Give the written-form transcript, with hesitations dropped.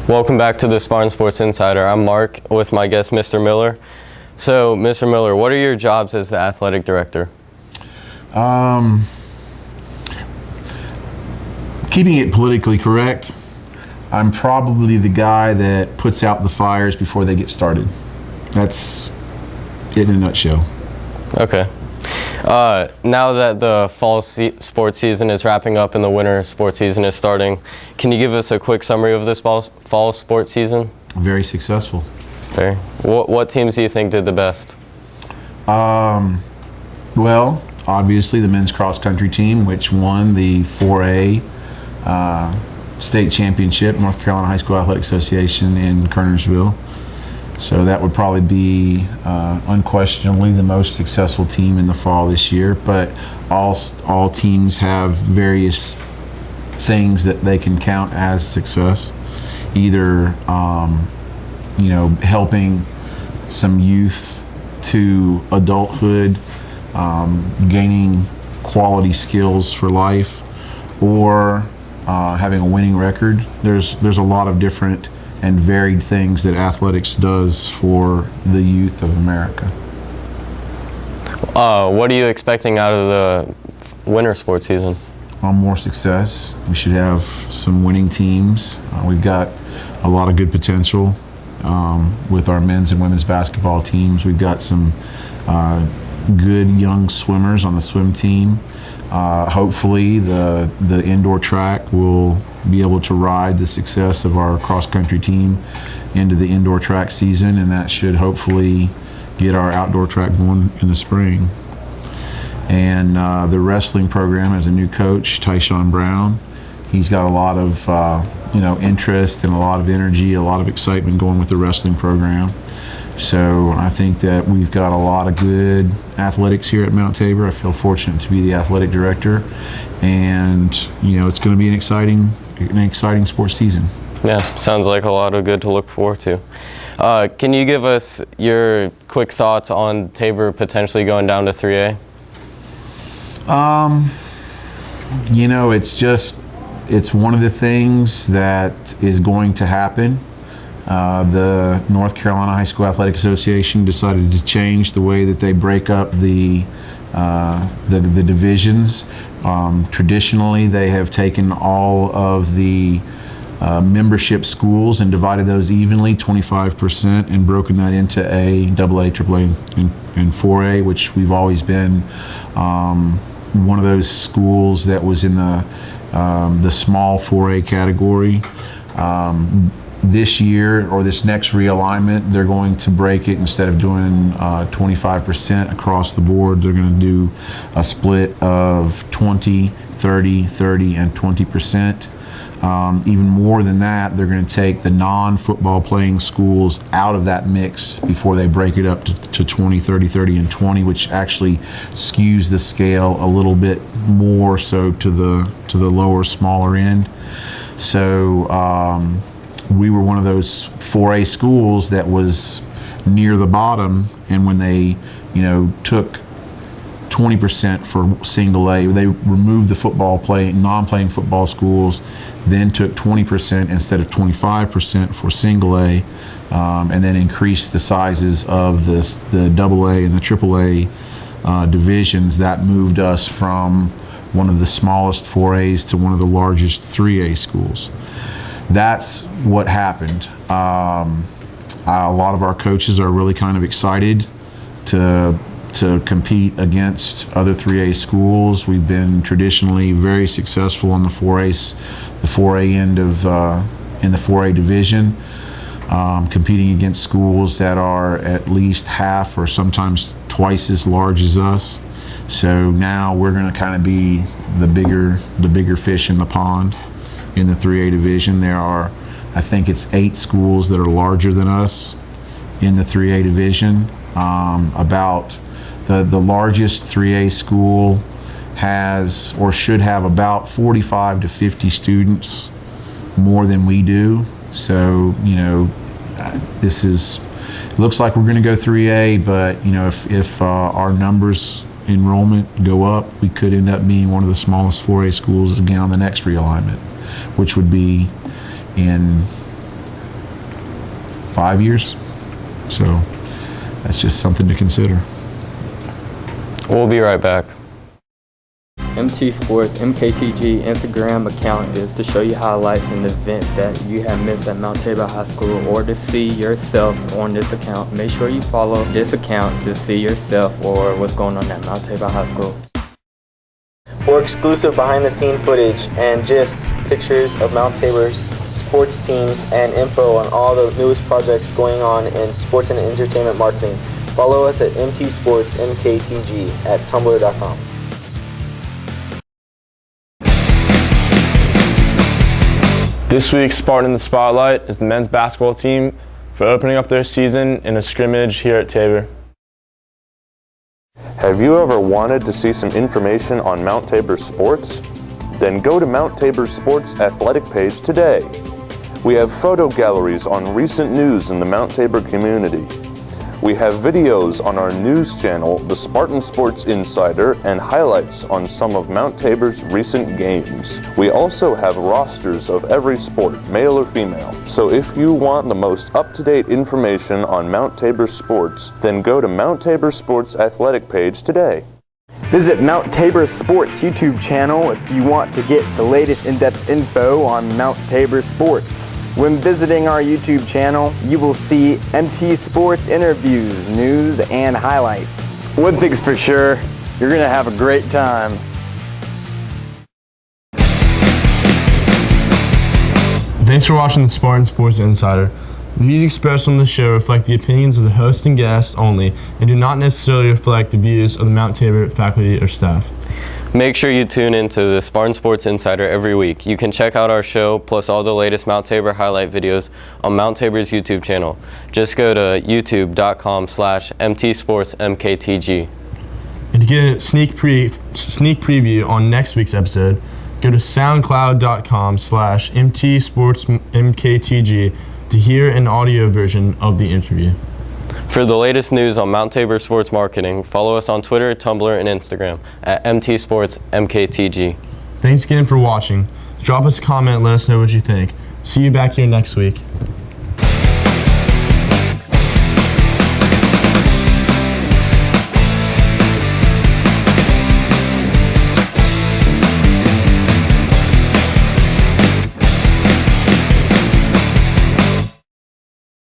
Welcome back to the Spartan Sports Insider. I'm Mark with my guest, Mr. Miller. So, Mr. Miller, what are your jobs as the athletic director? Keeping it politically correct, I'm probably the guy that puts out the fires before they get started. That's it in a nutshell. Okay. Now that the fall sports season is wrapping up and the winter sports season is starting, can you give us a quick summary of this fall sports season? Very successful. Okay. What teams do you think did the best? Well, obviously the men's cross country team, which won the 4A state championship, North Carolina High School Athletic Association in Kernersville. So that would probably be unquestionably the most successful team in the fall this year. But all teams have various things that they can count as success. Either helping some youth to adulthood, gaining quality skills for life, or having a winning record. There's a lot of different and varied things that athletics does for the youth of America. What are you expecting out of the winter sports season? More success. We should have some winning teams. We've got a lot of good potential with our men's and women's basketball teams. We've got some good young swimmers on the swim team. Hopefully the indoor track will be able to ride the success of our cross-country team into the indoor track season, and that should hopefully get our outdoor track going in the spring. And the wrestling program has a new coach, Tyshawn Brown. He's got a lot of interest and a lot of energy, a lot of excitement going with the wrestling program. So I think that we've got a lot of good athletics here at Mount Tabor. I feel fortunate to be the athletic director, and it's going to be an exciting sports season. Yeah, sounds like a lot of good to look forward to. Can you give us your quick thoughts on Tabor potentially going down to 3A? It's one of the things that is going to happen. The North Carolina High School Athletic Association decided to change the way that they break up the divisions. Traditionally, they have taken all of the membership schools and divided those evenly, 25%, and broken that into A, AA, AAA, and 4A, which we've always been one of those schools that was in the small 4A category. This year, or this next realignment, they're going to break it. Instead of doing 25% across the board, they're going to do a split of 20, 30, 30, and 20%. Even more than that, they're going to take the non-football playing schools out of that mix before they break it up to 20, 30, 30, and 20, which actually skews the scale a little bit more so to the lower, smaller end. So we were one of those 4A schools that was near the bottom, and when they took 20% for single A, they removed the non-playing football schools, then took 20% instead of 25% for single A, and then increased the sizes of the AA and the AAA divisions. That moved us from one of the smallest 4As to one of the largest 3A schools. That's what happened. A lot of our coaches are really kind of excited to compete against other 3A schools. We've been traditionally very successful on the 4A end of in the 4A division, competing against schools that are at least half or sometimes twice as large as us. So now we're going to kind of be the bigger fish in the pond. In the 3A division, there are, I think it's 8 schools that are larger than us in the 3A division. About the largest 3A school has or should have about 45 to 50 students more than we do. So looks like we're going to go 3A, but if our numbers enrollment go up, we could end up being one of the smallest 4A schools again on the next realignment, which would be in 5 years. So that's just something to consider. We'll be right back. MT Sports MKTG Instagram account is to show you highlights and events that you have missed at Mount Tabor High School, or to see yourself on this account. Make sure you follow this account to see yourself or what's going on at Mount Tabor High School. For exclusive behind-the-scene footage and GIFs, pictures of Mount Tabor's sports teams, and info on all the newest projects going on in sports and entertainment marketing, follow us at MT Sports MKTG at tumblr.com. This week's Spartan in the Spotlight is the men's basketball team for opening up their season in a scrimmage here at Tabor. Have you ever wanted to see some information on Mount Tabor sports? Then go to Mount Tabor Sports Athletic page today. We have photo galleries on recent news in the Mount Tabor community. We have videos on our news channel, the Spartan Sports Insider, and highlights on some of Mount Tabor's recent games. We also have rosters of every sport, male or female. So if you want the most up-to-date information on Mount Tabor sports, then go to Mount Tabor Sports Athletic page today. Visit Mount Tabor Sports YouTube channel if you want to get the latest in-depth info on Mount Tabor sports. When visiting our YouTube channel, you will see MT Sports interviews, news, and highlights. One thing's for sure, you're going to have a great time. Thanks for watching the Spartan Sports Insider. The views expressed on the show reflect the opinions of the host and guests only and do not necessarily reflect the views of the Mount Tabor faculty or staff. Make sure you tune into the Spartan Sports Insider every week. You can check out our show plus all the latest Mount Tabor highlight videos on Mount Tabor's YouTube channel. Just go to youtube.com/mtsportsmktg. And to get a sneak preview on next week's episode, go to soundcloud.com/mtsportsmktg to hear an audio version of the interview. For the latest news on Mount Tabor sports marketing, follow us on Twitter, Tumblr, and Instagram at mtsportsmktg. Thanks again for watching. Drop us a comment and let us know what you think. See you back here next week.